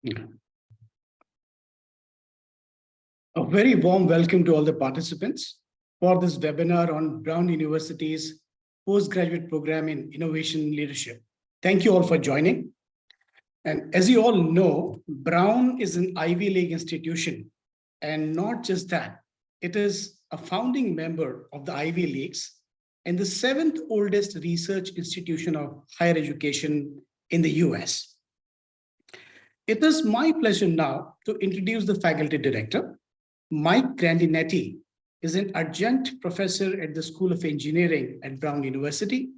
Yeah. A very warm welcome to all the participants for this webinar on Brown University's postgraduate program in innovation leadership. Thank you all for joining. And as you all know, Brown is an Ivy League institution. And not just that, it is a founding member of the Ivy Leagues and the seventh oldest research institution of higher education in the US. It is my pleasure now to introduce the faculty director. Mike Grandinetti is an adjunct professor at the School of Engineering at Brown University.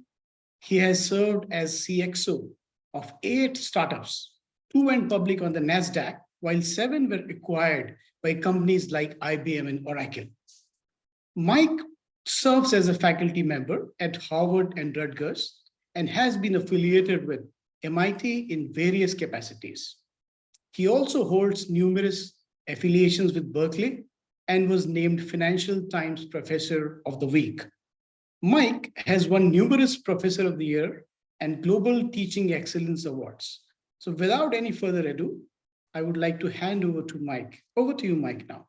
He has served as CXO of 8 startups. 2 went public on the NASDAQ, while 7 were acquired by companies like IBM and Oracle. Mike serves as a faculty member at Harvard and Rutgers and has been affiliated with MIT in various capacities. He also holds numerous affiliations with Berkeley and was named Financial Times Professor of the Week. Mike has won numerous Professor of the Year and Global Teaching Excellence Awards. So without any further ado, I would like to hand over to Mike. Over to you, Mike, now.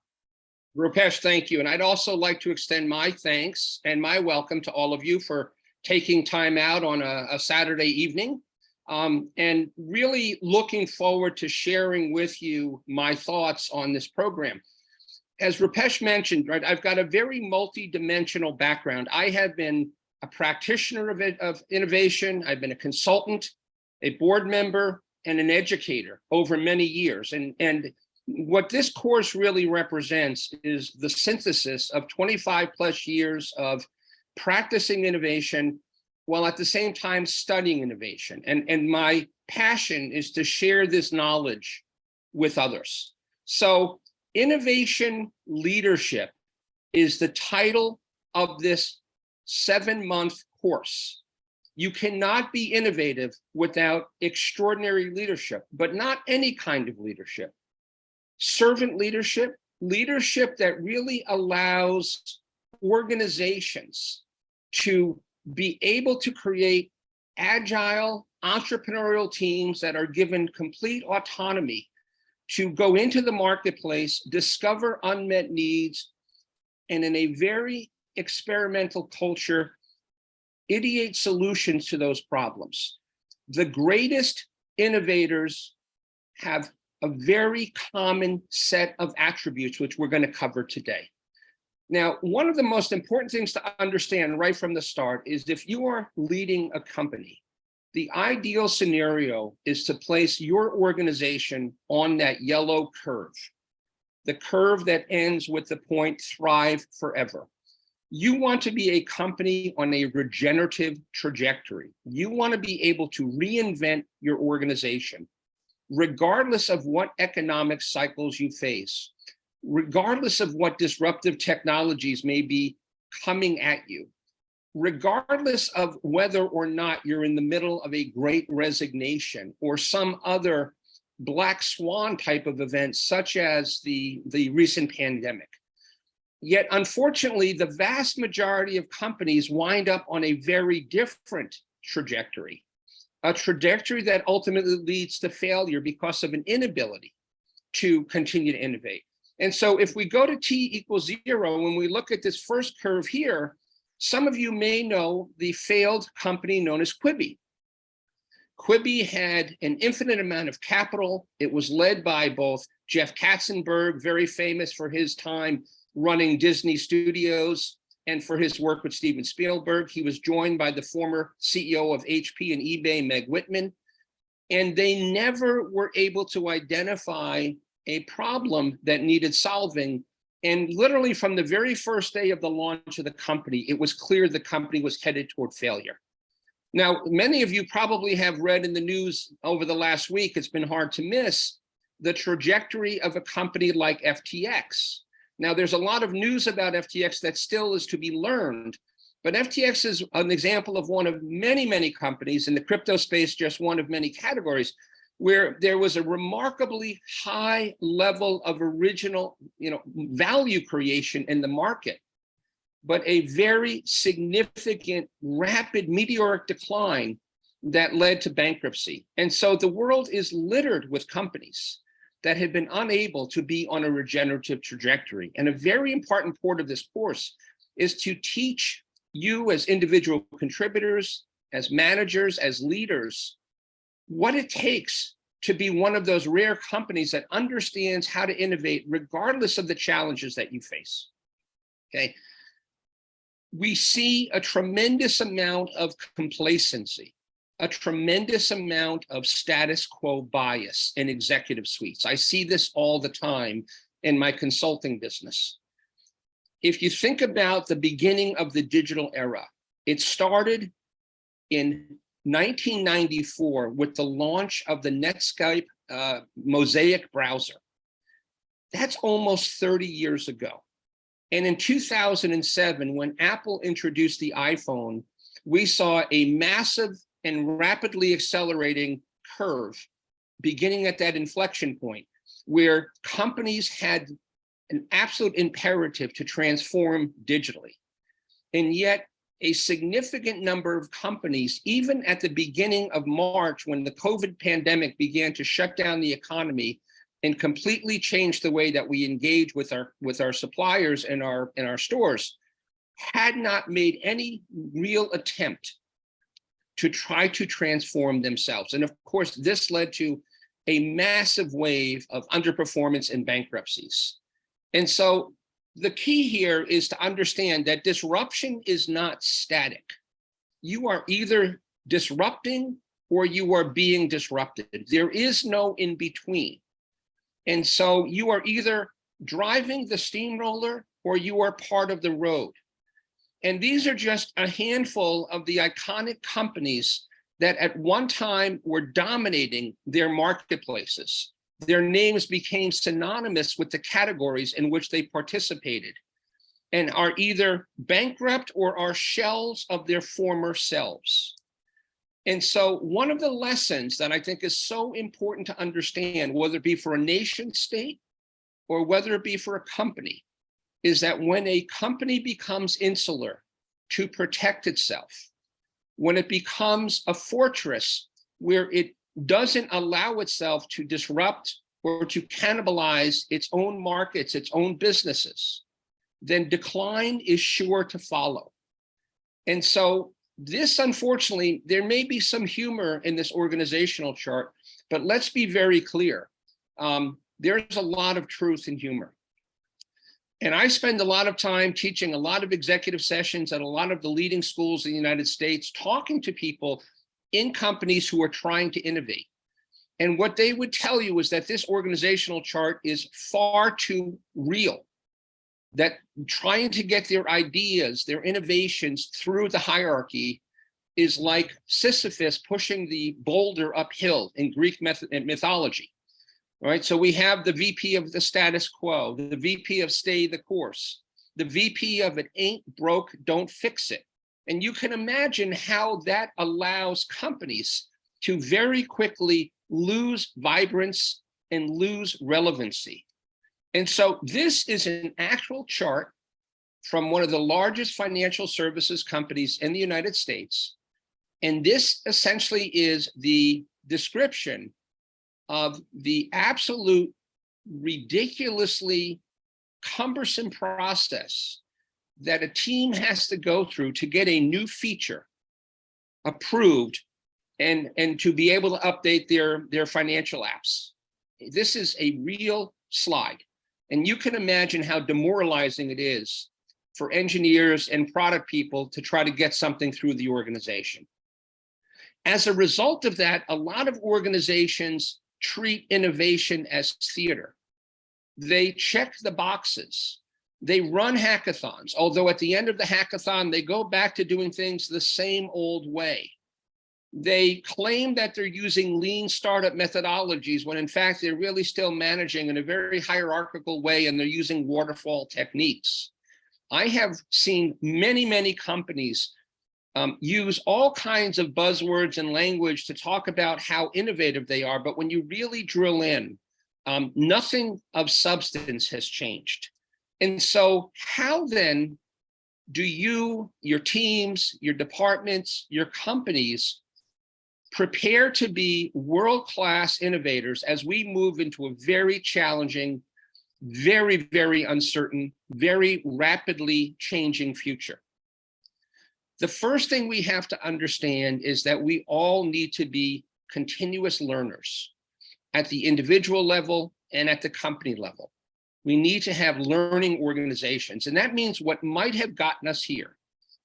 Rupesh, thank you. And I'd also like to extend my thanks and my welcome to all of you for taking time out on a Saturday evening. And really looking forward to sharing with you my thoughts on this program. As Rupesh mentioned, right, I've got a very multi-dimensional background. I have been a practitioner of innovation. I've been a consultant, a board member, and an educator over many years. And what this course really represents is the synthesis of 25 plus years of practicing innovation while at the same time studying innovation. And my passion is to share this knowledge with others. So innovation leadership is the title of this 7-month course. You cannot be innovative without extraordinary leadership, but not any kind of leadership. Servant leadership, leadership that really allows organizations to be able to create agile entrepreneurial teams that are given complete autonomy to go into the marketplace, discover unmet needs, and in a very experimental culture, ideate solutions to those problems. The greatest innovators have a very common set of attributes, which we're going to cover today. Now, one of the most important things to understand right from the start is if you are leading a company, the ideal scenario is to place your organization on that yellow curve, the curve that ends with the point thrive forever. You want to be a company on a regenerative trajectory. You want to be able to reinvent your organization, regardless of what economic cycles you face, regardless of what disruptive technologies may be coming at you, regardless of whether or not you're in the middle of a great resignation or some other black swan type of event, such as the recent pandemic. Yet, unfortunately, the vast majority of companies wind up on a very different trajectory, a trajectory that ultimately leads to failure because of an inability to continue to innovate. And so if we go to t=0, when we look at this first curve here, some of you may know the failed company known as Quibi. Quibi had an infinite amount of capital. It was led by both Jeff Katzenberg, very famous for his time running Disney Studios and for his work with Steven Spielberg. He was joined by the former CEO of HP and eBay, Meg Whitman, and they never were able to identify a problem that needed solving. And literally from the very first day of the launch of the company, it was clear the company was headed toward failure. Now, many of you probably have read in the news over the last week, it's been hard to miss, the trajectory of a company like FTX. Now, there's a lot of news about FTX that still is to be learned, but FTX is an example of one of many, many companies in the crypto space, just one of many categories, where there was a remarkably high level of original, value creation in the market, but a very significant, rapid, meteoric decline that led to bankruptcy. And so the world is littered with companies that had been unable to be on a regenerative trajectory. And a very important part of this course is to teach you as individual contributors, as managers, as leaders, what it takes to be one of those rare companies that understands how to innovate regardless of the challenges that you face. Okay. We see a tremendous amount of complacency, a tremendous amount of status quo bias in executive suites. I see this all the time in my consulting business. If you think about the beginning of the digital era, it started in 1994 with the launch of the Netscape Mosaic browser. That's almost 30 years ago. And in 2007, when Apple introduced the iPhone, we saw a massive and rapidly accelerating curve beginning at that inflection point where companies had an absolute imperative to transform digitally. And yet a significant number of companies, even at the beginning of March, when the COVID pandemic began to shut down the economy and completely change the way that we engage with our suppliers and our stores, had not made any real attempt to try to transform themselves. And of course, this led to a massive wave of underperformance and bankruptcies. And so the key here is to understand that disruption is not static. You are either disrupting or you are being disrupted. There is no in between. And so you are either driving the steamroller or you are part of the road. And these are just a handful of the iconic companies that at one time were dominating their marketplaces. Their names became synonymous with the categories in which they participated and are either bankrupt or are shells of their former selves. And so one of the lessons that I think is so important to understand, whether it be for a nation state or whether it be for a company, is that when a company becomes insular to protect itself, when it becomes a fortress where it doesn't allow itself to disrupt or to cannibalize its own markets, its own businesses, then decline is sure to follow. And so this, unfortunately, there may be some humor in this organizational chart, but let's be very clear. There's a lot of truth in humor. And I spend a lot of time teaching a lot of executive sessions at a lot of the leading schools in the United States, talking to people in companies who are trying to innovate. And what they would tell you is that this organizational chart is far too real, that trying to get their ideas, their innovations through the hierarchy is like Sisyphus pushing the boulder uphill in Greek mythology. Right, so we have the VP of the status quo, the VP of stay the course, the VP of it ain't broke, don't fix it. And you can imagine how that allows companies to very quickly lose vibrance and lose relevancy. And so this is an actual chart from one of the largest financial services companies in the United States. And this essentially is the description of the absolute ridiculously cumbersome process that a team has to go through to get a new feature approved and to be able to update their financial apps. This is a real slide. And you can imagine how demoralizing it is for engineers and product people to try to get something through the organization. As a result of that, a lot of organizations treat innovation as theater. They check the boxes. They run hackathons, although at the end of the hackathon, they go back to doing things the same old way. They claim that they're using lean startup methodologies when in fact they're really still managing in a very hierarchical way and they're using waterfall techniques. I have seen many, many companies use all kinds of buzzwords and language to talk about how innovative they are, but when you really drill in, nothing of substance has changed. And so how then do you, your teams, your departments, your companies prepare to be world-class innovators as we move into a very challenging, very, very uncertain, very rapidly changing future. The first thing we have to understand is that we all need to be continuous learners at the individual level and at the company level. We need to have learning organizations, and that means what might have gotten us here,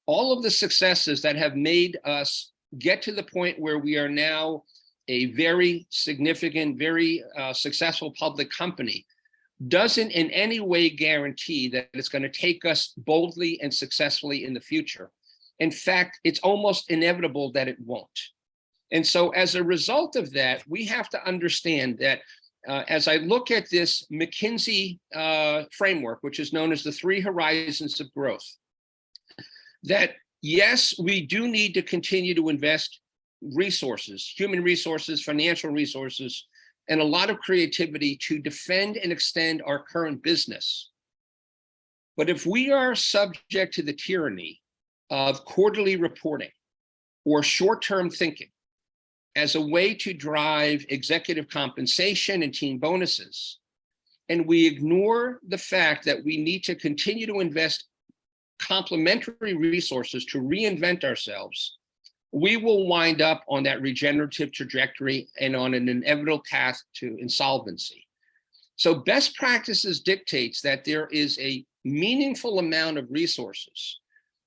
all of the successes that have made us get to the point where we are now a very significant, very successful public company, doesn't in any way guarantee that it's going to take us boldly and successfully in the future. In fact, it's almost inevitable that it won't. And so as a result of that, we have to understand that as I look at this McKinsey framework, which is known as the 3 horizons of growth, that yes, we do need to continue to invest resources, human resources, financial resources, and a lot of creativity to defend and extend our current business. But if we are subject to the tyranny of quarterly reporting or short-term thinking as a way to drive executive compensation and team bonuses, and we ignore the fact that we need to continue to invest complementary resources to reinvent ourselves, we will wind up on that regenerative trajectory and on an inevitable path to insolvency. So best practices dictates that there is a meaningful amount of resources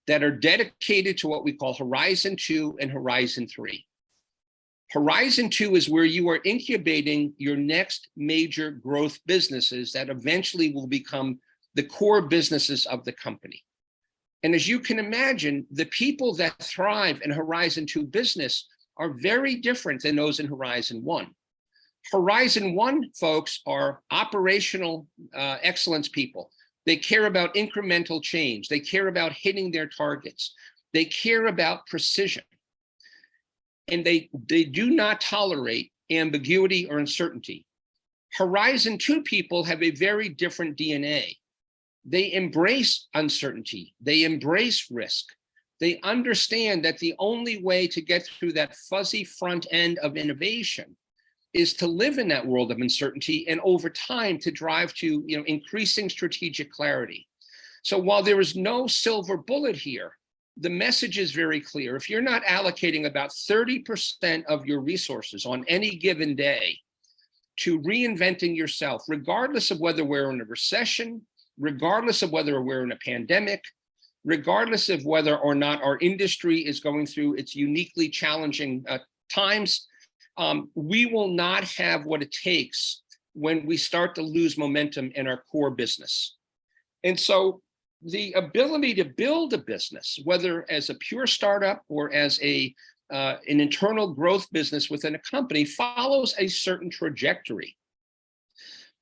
that are dedicated to what we call Horizon 2 and Horizon 3. Horizon 2 is where you are incubating your next major growth businesses that eventually will become the core businesses of the company. And as you can imagine, the people that thrive in Horizon 2 business are very different than those in Horizon 1. Horizon 1 folks are operational excellence people. They care about incremental change. They care about hitting their targets. They care about precision. And they do not tolerate ambiguity or uncertainty. Horizon 2 people have a very different DNA. They embrace uncertainty. They embrace risk. They understand that the only way to get through that fuzzy front end of innovation is to live in that world of uncertainty and over time to drive to increasing strategic clarity. So while there is no silver bullet here, the message is very clear. If you're not allocating about 30% of your resources on any given day to reinventing yourself, regardless of whether we're in a recession, regardless of whether we're in a pandemic, regardless of whether or not our industry is going through its uniquely challenging times, we will not have what it takes when we start to lose momentum in our core business. And so the ability to build a business, whether as a pure startup or as an internal growth business within a company, follows a certain trajectory.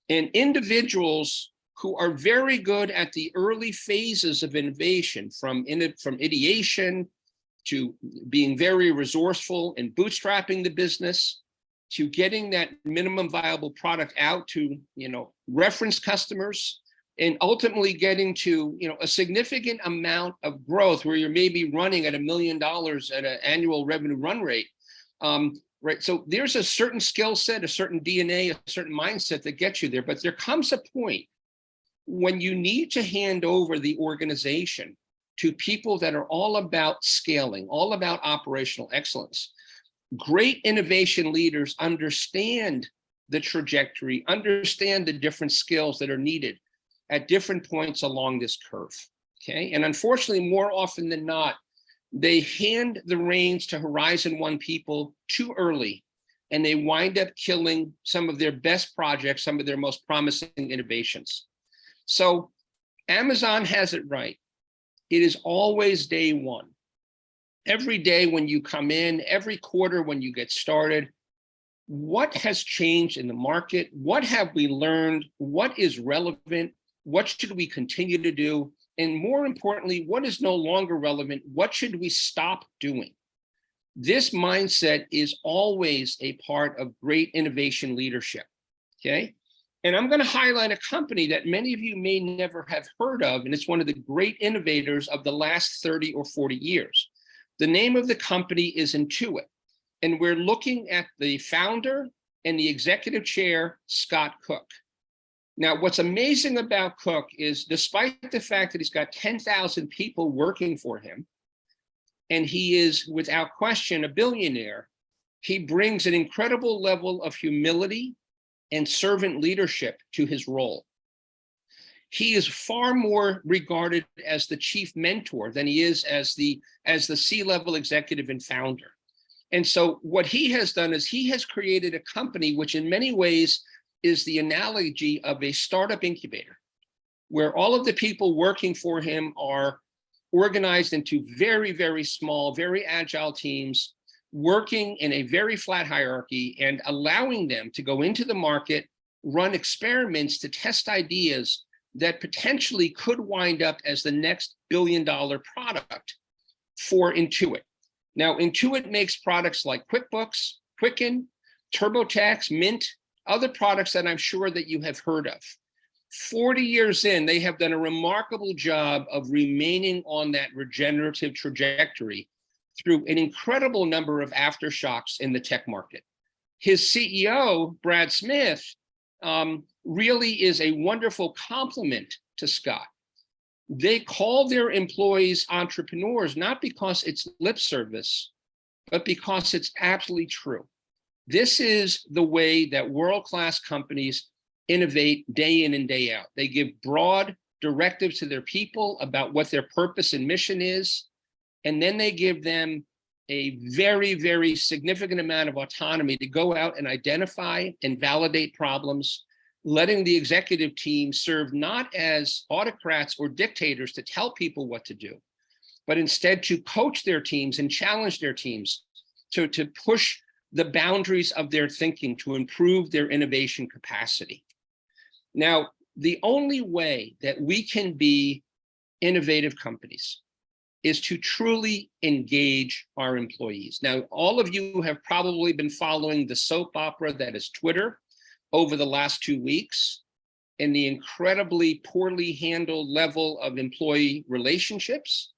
And individuals who are very good at the early phases of innovation, from ideation to being very resourceful and bootstrapping the business, to getting that minimum viable product out to reference customers, and ultimately getting to a significant amount of growth where you're maybe running at $1 million at an annual revenue run rate. Right. So there's a certain skill set, a certain DNA, a certain mindset that gets you there. But there comes a point when you need to hand over the organization to people that are all about scaling, all about operational excellence. Great innovation leaders understand the trajectory, understand the different skills that are needed at different points along this curve. Okay. And unfortunately, more often than not, they hand the reins to Horizon 1 people too early, and they wind up killing some of their best projects, some of their most promising innovations. So Amazon has it right. It is always day one. Every day when you come in, every quarter when you get started, what has changed in the market? What have we learned? What is relevant? What should we continue to do? And more importantly, what is no longer relevant? What should we stop doing? This mindset is always a part of great innovation leadership, okay? And I'm going to highlight a company that many of you may never have heard of, and it's one of the great innovators of the last 30 or 40 years. The name of the company is Intuit. And we're looking at the founder and the executive chair, Scott Cook. Now, what's amazing about Cook is despite the fact that he's got 10,000 people working for him, and he is without question a billionaire, he brings an incredible level of humility and servant leadership to his role. He is far more regarded as the chief mentor than he is as the C-level executive and founder. And so what he has done is he has created a company which in many ways is the analogy of a startup incubator, where all of the people working for him are organized into very, very small, very agile teams, working in a very flat hierarchy and allowing them to go into the market, run experiments to test ideas that potentially could wind up as the next billion-dollar product for Intuit. Now, Intuit makes products like QuickBooks, Quicken, TurboTax, Mint, other products that I'm sure that you have heard of. 40 years in, they have done a remarkable job of remaining on that regenerative trajectory through an incredible number of aftershocks in the tech market. His CEO, Brad Smith, really is a wonderful complement to Scott. They call their employees entrepreneurs, not because it's lip service, but because it's absolutely true. This is the way that world-class companies innovate day in and day out. They give broad directives to their people about what their purpose and mission is, and then they give them a very, very significant amount of autonomy to go out and identify and validate problems, letting the executive team serve not as autocrats or dictators to tell people what to do, but instead to coach their teams and challenge their teams to push the boundaries of their thinking to improve their innovation capacity. Now, the only way that we can be innovative companies is to truly engage our employees. Now, all of you have probably been following the soap opera that is Twitter over the last 2 weeks and the incredibly poorly handled level of employee relationships,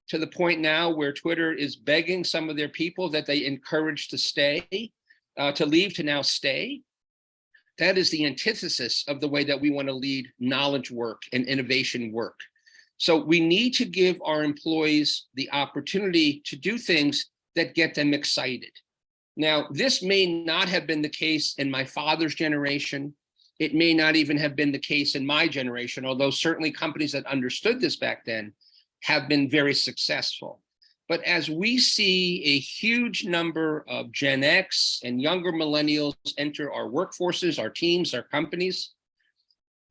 to the point now where Twitter is begging some of their people that they encourage to stay, to leave, to now stay. That is the antithesis of the way that we want to lead knowledge work and innovation work. So we need to give our employees the opportunity to do things that get them excited. Now, this may not have been the case in my father's generation. It may not even have been the case in my generation, although certainly companies that understood this back then have been very successful. But as we see a huge number of Gen X and younger millennials enter our workforces, our teams, our companies,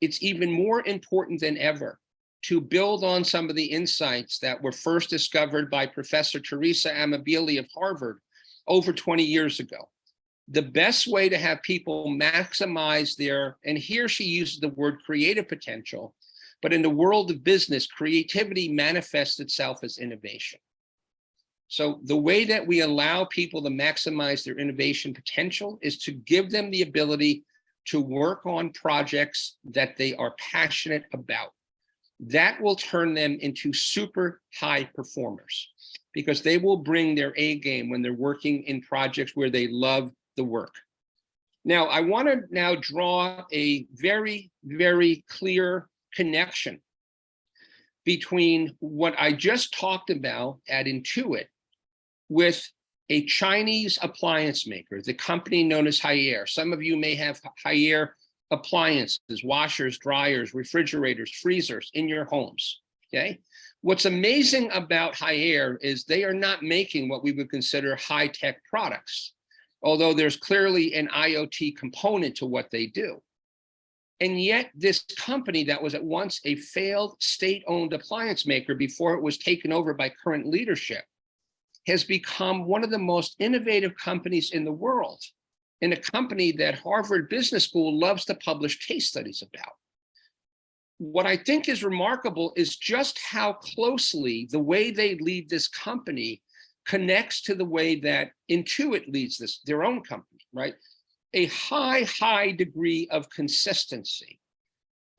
it's even more important than ever to build on some of the insights that were first discovered by Professor Teresa Amabile of Harvard over 20 years ago. The best way to have people maximize their, and here she uses the word creative potential, but in the world of business, creativity manifests itself as innovation. So the way that we allow people to maximize their innovation potential is to give them the ability to work on projects that they are passionate about. That will turn them into super high performers because they will bring their A game when they're working in projects where they love the work. Now, I want to now draw a very, very clear connection between what I just talked about at Intuit with a Chinese appliance maker, the company known as Haier. Some of you may have Haier appliances, washers, dryers, refrigerators, freezers in your homes, okay? What's amazing about Haier is they are not making what we would consider high-tech products, although there's clearly an IoT component to what they do. And yet this company that was at once a failed state-owned appliance maker before it was taken over by current leadership has become one of the most innovative companies in the world, and a company that Harvard Business School loves to publish case studies about. What I think is remarkable is just how closely the way they lead this company connects to the way that Intuit leads this, their own company, right? A high degree of consistency.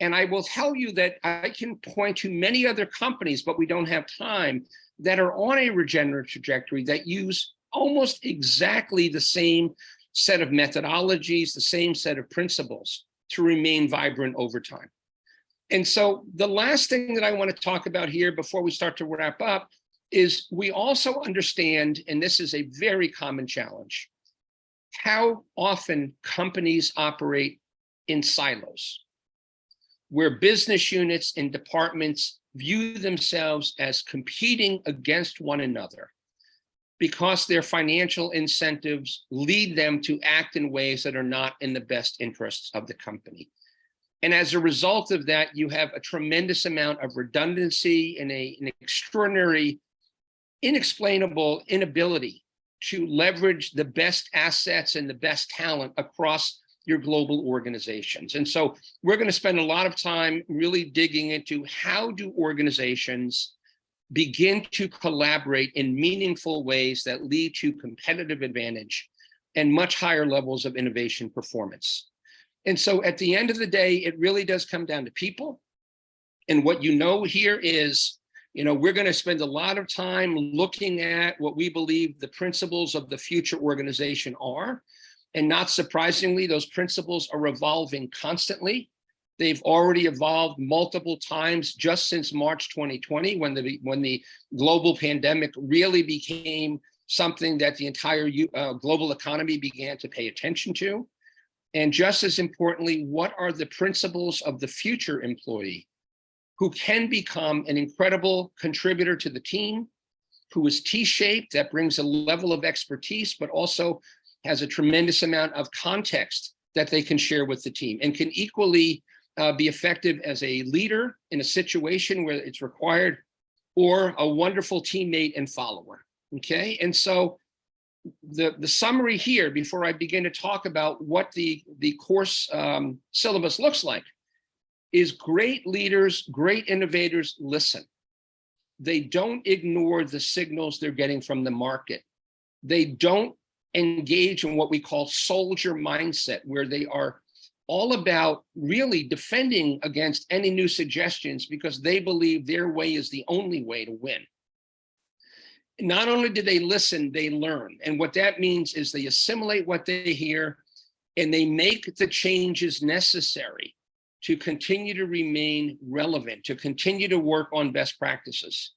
And I will tell you that I can point to many other companies, but we don't have time, that are on a regenerative trajectory that use almost exactly the same set of methodologies, the same set of principles to remain vibrant over time. And so the last thing that I want to talk about here before we start to wrap up is we also understand, and this is a very common challenge, how often companies operate in silos, where business units and departments view themselves as competing against one another because their financial incentives lead them to act in ways that are not in the best interests of the company. And as a result of that, you have a tremendous amount of redundancy and an extraordinary, inexplainable inability to leverage the best assets and the best talent across your global organizations. And so we're going to spend a lot of time really digging into how do organizations begin to collaborate in meaningful ways that lead to competitive advantage and much higher levels of innovation performance. And so at the end of the day, it really does come down to people. And what you know here is, we're going to spend a lot of time looking at what we believe the principles of the future organization are. And not surprisingly, those principles are evolving constantly. They've already evolved multiple times just since March 2020, when the global pandemic really became something that the entire global economy began to pay attention to. And just as importantly, what are the principles of the future employee who can become an incredible contributor to the team, who is T-shaped, that brings a level of expertise, but also has a tremendous amount of context that they can share with the team, and can equally be effective as a leader in a situation where it's required, or a wonderful teammate and follower, okay? And so the summary here, before I begin to talk about what the course syllabus looks like, is great leaders, great innovators listen. They don't ignore the signals they're getting from the market. They don't engage in what we call soldier mindset, where they are all about really defending against any new suggestions because they believe their way is the only way to win. Not only do they listen, they learn. And what that means is they assimilate what they hear and they make the changes necessary to continue to remain relevant, to continue to work on best practices.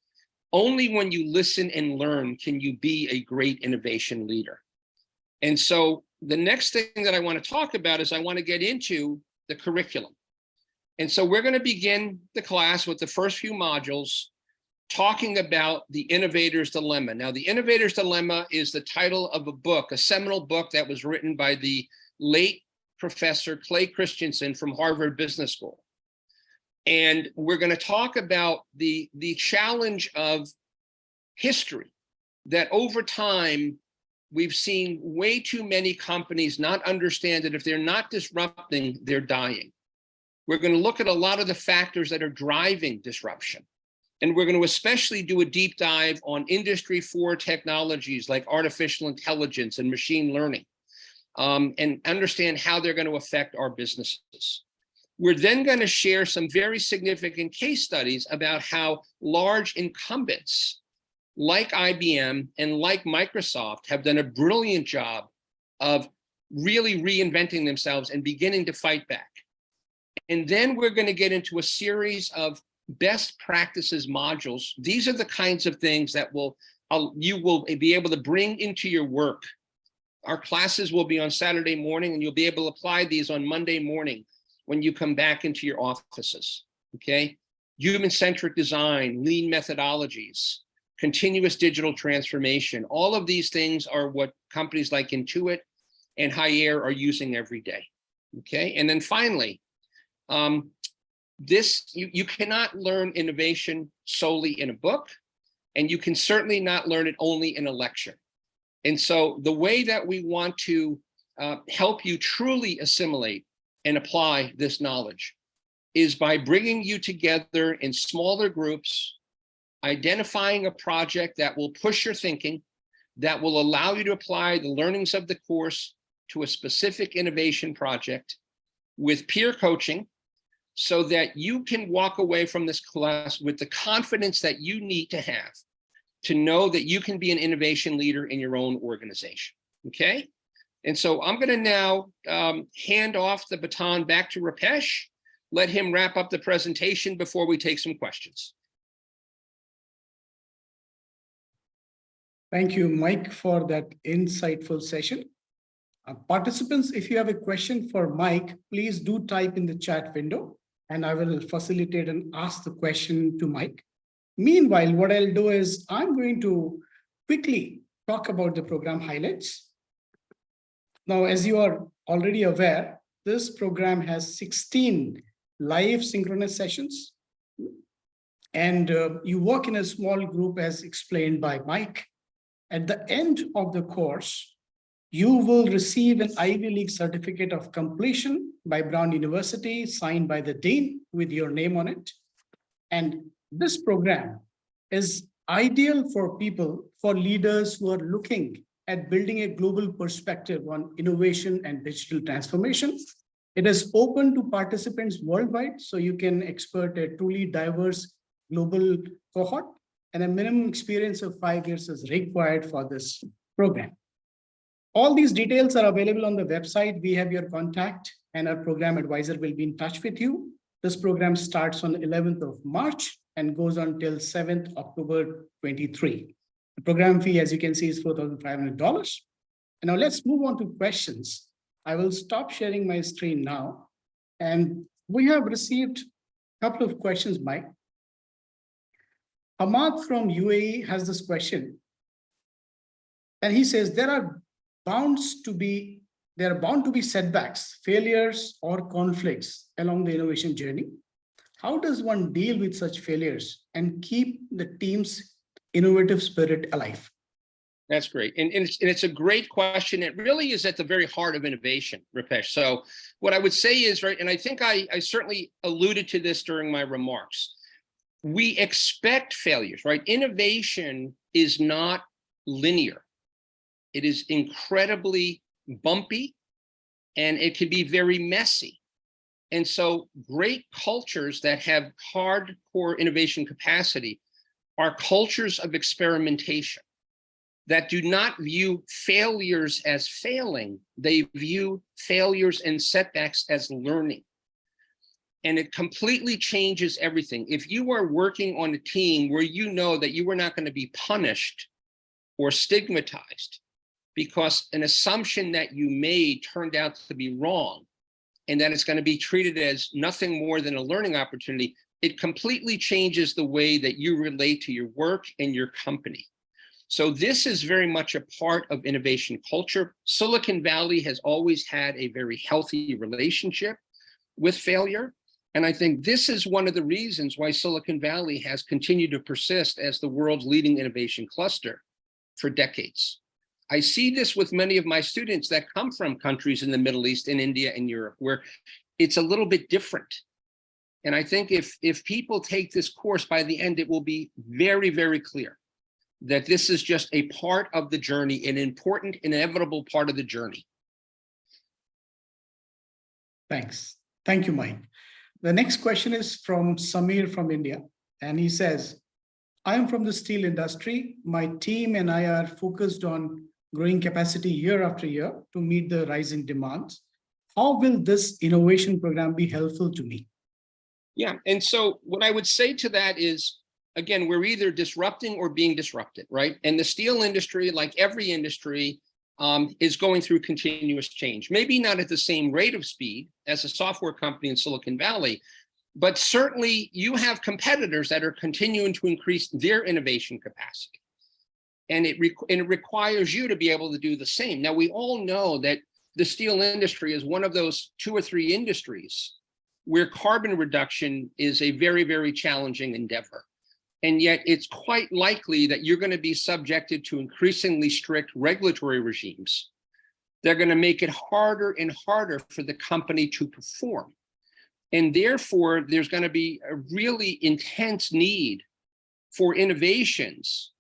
Only when you listen and learn can you be a great innovation leader. And so the next thing that I want to talk about is I want to get into the curriculum. And so we're going to begin the class with the first few modules talking about the innovator's dilemma. Now, the innovator's dilemma is the title of a book, a seminal book that was written by the late Professor Clay Christensen from Harvard Business School. And we're going to talk about the challenge of history, that over time, we've seen way too many companies not understand that if they're not disrupting, they're dying. We're going to look at a lot of the factors that are driving disruption. And we're going to especially do a deep dive on Industry 4 technologies like artificial intelligence and machine learning, and understand how they're going to affect our businesses. We're then going to share some very significant case studies about how large incumbents like IBM and like Microsoft have done a brilliant job of really reinventing themselves and beginning to fight back. And then we're going to get into a series of best practices modules. These are the kinds of things that you will be able to bring into your work. Our classes will be on Saturday morning, and you'll be able to apply these on Monday morning when you come back into your offices, okay? Human-centric design, lean methodologies, continuous digital transformation. All of these things are what companies like Intuit and Higher are using every day, okay? And then finally, you cannot learn innovation solely in a book, and you can certainly not learn it only in a lecture. And so the way that we want to help you truly assimilate and apply this knowledge is by bringing you together in smaller groups, identifying a project that will push your thinking, that will allow you to apply the learnings of the course to a specific innovation project with peer coaching, so that you can walk away from this class with the confidence that you need to have to know that you can be an innovation leader in your own organization, okay? And so I'm gonna now hand off the baton back to Rupesh, let him wrap up the presentation before we take some questions. Thank you, Mike, for that insightful session. Participants, if you have a question for Mike, please do type in the chat window and I will facilitate and ask the question to Mike. Meanwhile, what I'll do is I'm going to quickly talk about the program highlights. Now, as you are already aware, this program has 16 live synchronous sessions. And you work in a small group as explained by Mike. At the end of the course, you will receive an Ivy League certificate of completion by Brown University, signed by the dean with your name on it. And this program is ideal for people, for leaders who are looking at building a global perspective on innovation and digital transformation. It is open to participants worldwide, so you can expert a truly diverse global cohort, and a minimum experience of 5 years is required for this program. All these details are available on the website. We have your contact and our program advisor will be in touch with you. This program starts on 11th of March and goes on till 7th October 23. The program fee, as you can see, is $4,500. And now let's move on to questions. I will stop sharing my screen now. And we have received a couple of questions, Mike. Ahmad from UAE has this question. And he says, there are bound to be setbacks, failures, or conflicts along the innovation journey. How does one deal with such failures and keep the team's innovative spirit alive? That's great. And it's a great question. It really is at the very heart of innovation, Rupesh. So what I would say is, right, and I think I certainly alluded to this during my remarks, we expect failures, right? Innovation is not linear. It is incredibly bumpy and it can be very messy. And so great cultures that have hardcore innovation capacity are cultures of experimentation that do not view failures as failing. They view failures and setbacks as learning. And it completely changes everything. If you are working on a team where you know that you are not going to be punished or stigmatized because an assumption that you made turned out to be wrong, and that it's going to be treated as nothing more than a learning opportunity, it completely changes the way that you relate to your work and your company. So this is very much a part of innovation culture. Silicon Valley has always had a very healthy relationship with failure. And I think this is one of the reasons why Silicon Valley has continued to persist as the world's leading innovation cluster for decades. I see this with many of my students that come from countries in the Middle East and India and Europe, where it's a little bit different. And I think if people take this course, by the end, it will be very, very clear that this is just a part of the journey, an important, inevitable part of the journey. Thanks. Thank you, Mike. The next question is from Samir from India. And he says, I am from the steel industry. My team and I are focused on growing capacity year after year to meet the rising demands. How will this innovation program be helpful to me? Yeah, and so what I would say to that is, again, we're either disrupting or being disrupted, right? And the steel industry, like every industry, is going through continuous change. Maybe not at the same rate of speed as a software company in Silicon Valley, but certainly you have competitors that are continuing to increase their innovation capacity. And it requires you to be able to do the same. Now, we all know that the steel industry is one of those 2 or 3 industries where carbon reduction is a very, very challenging endeavor. And yet it's quite likely that you're going to be subjected to increasingly strict regulatory regimes. They're going to make it harder and harder for the company to perform. And therefore, there's going to be a really intense need for innovations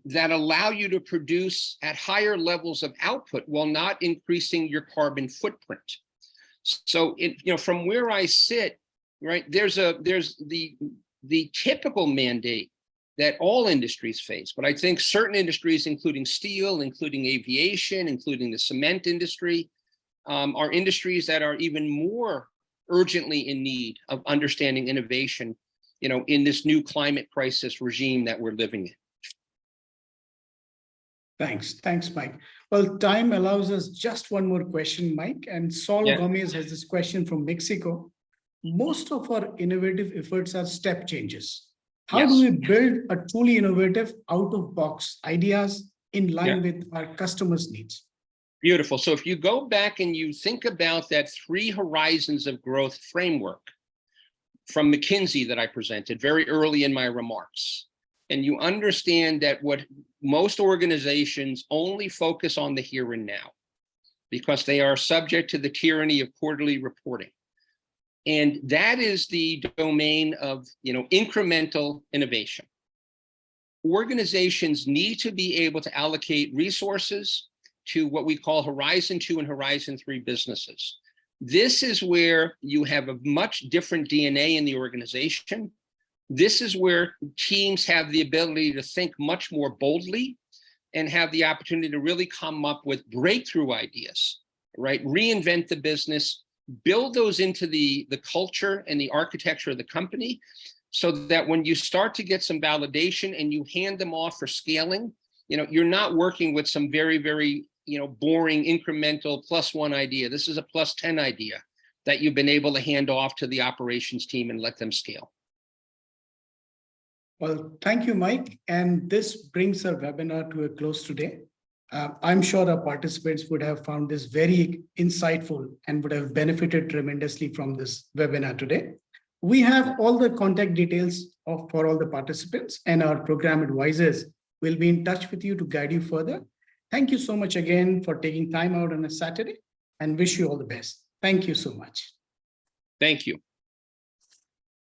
that allow you to produce at higher levels of output while not increasing your carbon footprint. So, from where I sit, right, there's the typical mandate that all industries face. But I think certain industries, including steel, including aviation, including the cement industry, are industries that are even more urgently in need of understanding innovation, in this new climate crisis regime that we're living in. Thanks, Mike. Well, time allows us just one more question, Mike. And Saul Gomez has this question from Mexico. Most of our innovative efforts are step changes. How do we build a truly innovative out-of-box ideas in line with our customers' needs? Beautiful. So if you go back and you think about that 3 horizons of growth framework from McKinsey that I presented very early in my remarks, and you understand that what most organizations only focus on the here and now because they are subject to the tyranny of quarterly reporting. And that is the domain of, incremental innovation. Organizations need to be able to allocate resources to what we call Horizon 2 and Horizon 3 businesses. This is where you have a much different DNA in the organization. This is where teams have the ability to think much more boldly and have the opportunity to really come up with breakthrough ideas, right? Reinvent the business, build those into the culture and the architecture of the company so that when you start to get some validation and you hand them off for scaling, you're not working with some very, very, boring incremental +1 idea. This is a +10 idea that you've been able to hand off to the operations team and let them scale. Well, thank you, Mike. And this brings our webinar to a close today. I'm sure our participants would have found this very insightful and would have benefited tremendously from this webinar today. We have all the contact details for all the participants, and our program advisors will be in touch with you to guide you further. Thank you so much again for taking time out on a Saturday, and wish you all the best. Thank you so much. Thank you.